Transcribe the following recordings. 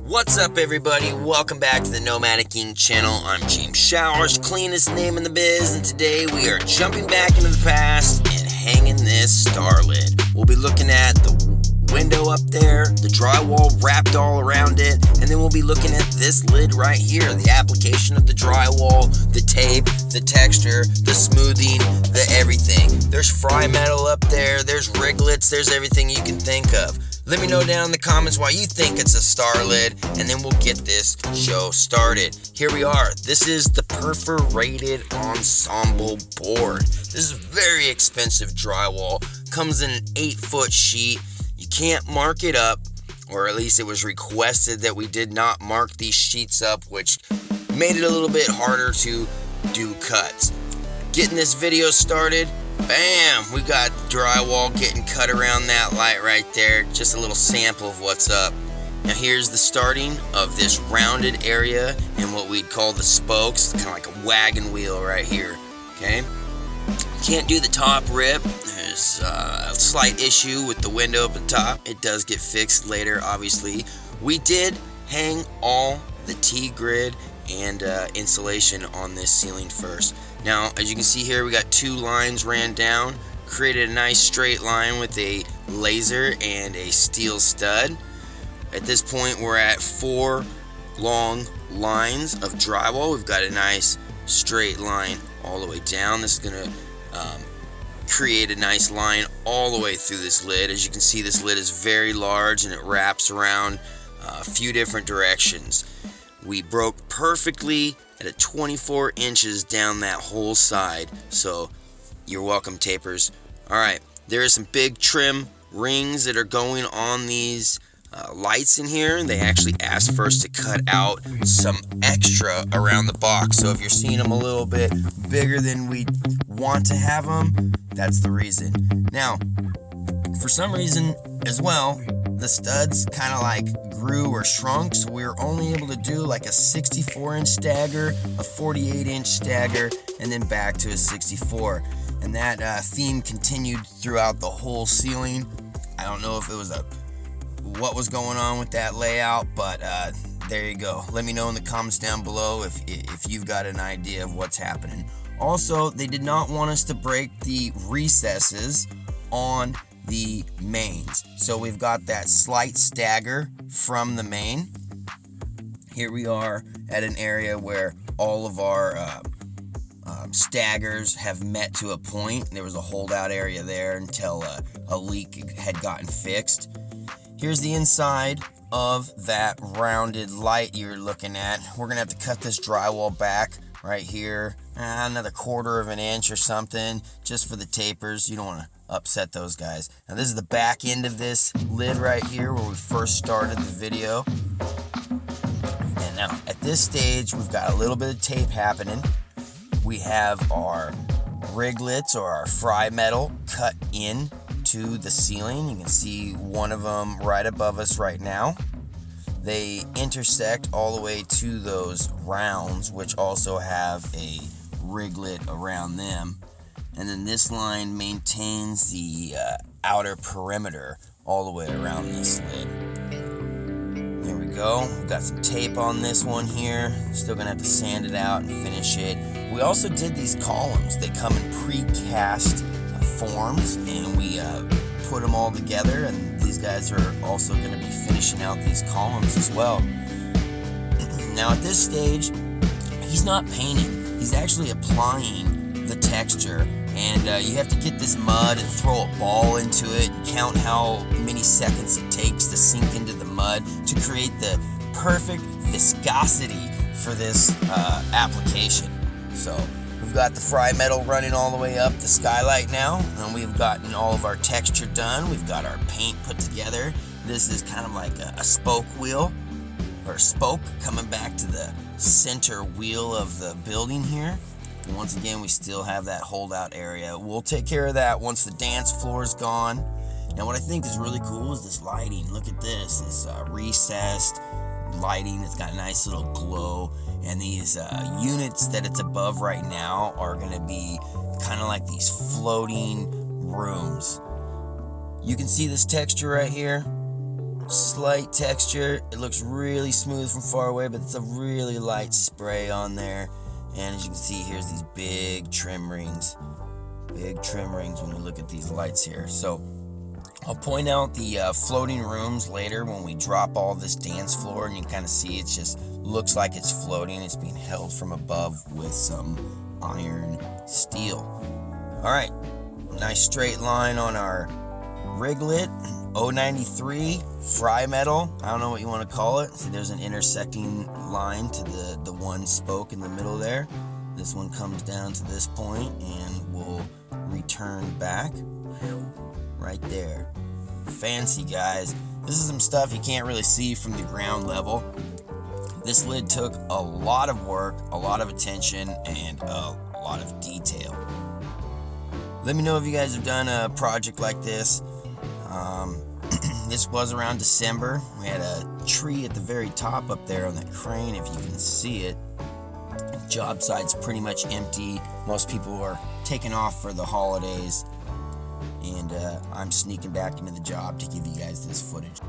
What's up, everybody? Welcome back to the Nomadic Ink channel. I'm James Showers, cleanest name in the biz, and today we are jumping back into the past and hanging this star lid. We'll be looking at the window up there, the drywall wrapped all around it, and then we'll be looking at this lid right here, the application of the drywall, the tape, the texture, the smoothing, the everything. There's fry metal up there, there's riglets, there's everything you can think of. Let me know down in the comments why you think it's a star lid, and then we'll get this show started. Here we are. This is the Perforated Ensemble board. This is very expensive drywall. Comes in an 8-foot sheet. You can't mark it up, or at least it was requested that we did not mark these sheets up, which made it a little bit harder to do cuts. Getting this video started. Bam! We got drywall getting cut around that light right there. Just a little sample of what's up. Now here's the starting of this rounded area and what we'd call the spokes. Kind of like a wagon wheel right here. Okay? Can't do the top rip. There's a slight issue with the window up the top. It does get fixed later, obviously. We did hang all the T-grid and insulation on this ceiling first. Now, as you can see here, we got 2 lines ran down, created a nice straight line with a laser and a steel stud. At this point, we're at 4 long lines of drywall. We've got a nice straight line all the way down. This is gonna create a nice line all the way through this lid. As you can see, this lid is very large and it wraps around a few different directions. We broke perfectly at 24 inches down that whole side, so you're welcome, tapers. Alright, there are some big trim rings that are going on these lights in here. They actually asked for us to cut out some extra around the box, so if you're seeing them a little bit bigger than we want to have them, that's the reason. Now, for some reason as well, the studs kind of like grew or shrunk, so we were only able to do like a 64-inch stagger, a 48-inch stagger, and then back to a 64. And that theme continued throughout the whole ceiling. I don't know if it was what was going on with that layout, but there you go. Let me know in the comments down below if you've got an idea of what's happening. Also, they did not want us to break the recesses on the mains, so we've got that slight stagger from the main. Here we are at an area where all of our staggers have met to a point. There was a holdout area there until a leak had gotten fixed. Here's the inside of that rounded light you're looking at. We're gonna have to cut this drywall back right here, another 1/4 of an inch or something, just for the tapers. You don't want to upset those guys. Now this is the back end of this lid right here where we first started the video. And now at this stage we've got a little bit of tape happening. We have our riglets or our fry metal cut in to the ceiling. You can see one of them right above us right now. They intersect all the way to those rounds, which also have a riglet around them. And then this line maintains the outer perimeter all the way around this lid. There we go. We've got some tape on this one here. Still gonna have to sand it out and finish it. We also did these columns. They come in precast forms, and we put them all together, and these guys are also gonna be finishing out these columns as well. Now at this stage, he's not painting. He's actually applying the texture. And you have to get this mud and throw a ball into it and count how many seconds it takes to sink into the mud to create the perfect viscosity for this application. So we've got the fry metal running all the way up the skylight now, and we've gotten all of our texture done. We've got our paint put together. This is kind of like a spoke wheel, or spoke coming back to the center wheel of the building here. And once again, we still have that holdout area. We'll take care of that once the dance floor is gone. Now what I think is really cool is this lighting. Look at this. This recessed lighting. It's got a nice little glow. And these units that it's above right now are going to be kind of like these floating rooms. You can see this texture right here. slight texture. It looks really smooth from far away, but it's a really light spray on there. And as you can see, here's these big trim rings. Big trim rings when we look at these lights here. So I'll point out the floating rooms later when we drop all this dance floor, and you kind of see it just looks like it's floating. It's being held from above with some iron steel. All right, nice straight line on our riglet. 093 fry metal, I don't know what you want to call it. See, there's an intersecting line to the one spoke in the middle there. This one comes down to this point and will return back right there. Fancy, guys. This is some stuff you can't really see from the ground level. This lid took a lot of work, a lot of attention, and a lot of detail. Let me know if you guys have done a project like this. This was around December. We had a tree at the very top up there on that crane, if you can see it. Job site's pretty much empty. Most people are taking off for the holidays, and I'm sneaking back into the job to give you guys this footage.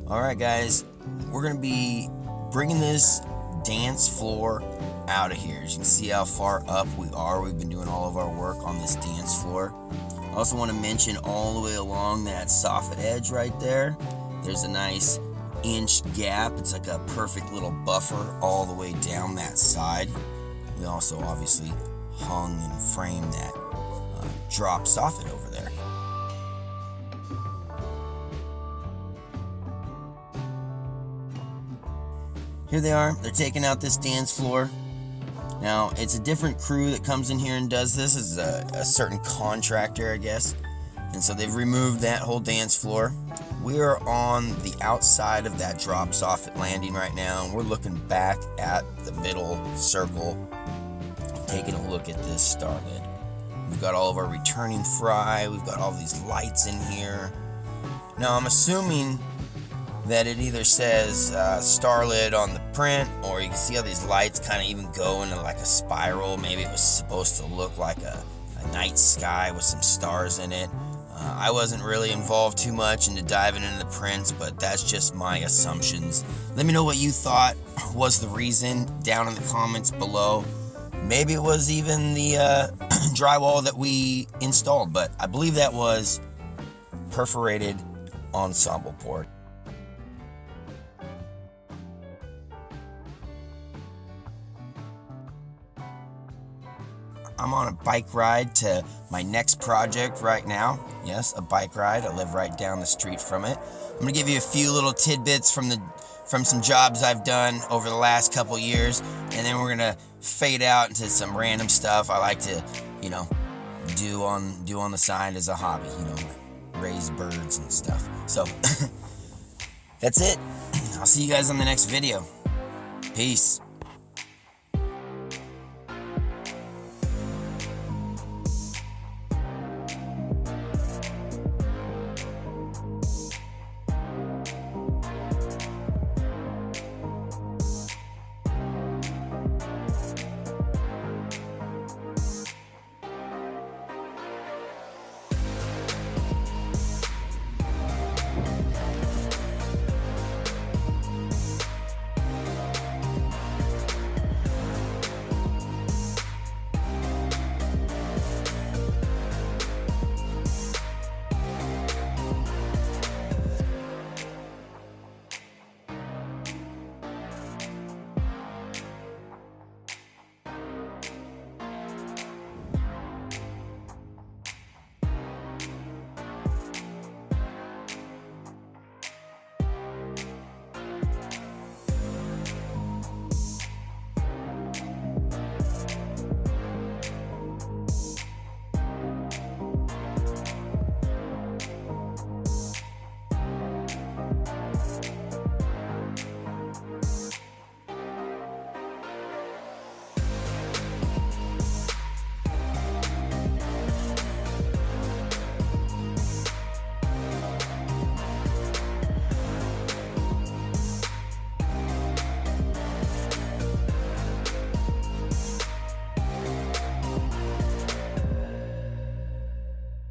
Alright guys, we're going to be bringing this dance floor out of here. As you can see how far up we are. We've been doing all of our work on this dance floor. I also want to mention all the way along that soffit edge right there, there's a nice inch gap. It's like a perfect little buffer all the way down that side. We also obviously hung and framed that drop soffit over there. Here they are. They're taking out this dance floor. Now, it's a different crew that comes in here and does this. It's a certain contractor, I guess. And so they've removed that whole dance floor. We are on the outside of that drop soffit landing right now, and we're looking back at the middle circle, taking a look at this star lid. We've got all of our returning fry. We've got all these lights in here. Now, I'm assuming that it either says starlit on the print, or you can see how these lights kind of even go into like a spiral. Maybe it was supposed to look like a night sky with some stars in it. I wasn't really involved too much into diving into the prints, but that's just my assumptions. Let me know what you thought was the reason down in the comments below. Maybe it was even the drywall that we installed, but I believe that was perforated ensemble board. I'm on a bike ride to my next project right now. Yes, a bike ride. I live right down the street from it. I'm gonna give you a few little tidbits from some jobs I've done over the last couple years, and then we're gonna fade out into some random stuff I like to, do on the side as a hobby. Like raise birds and stuff. So that's it. I'll see you guys on the next video. Peace.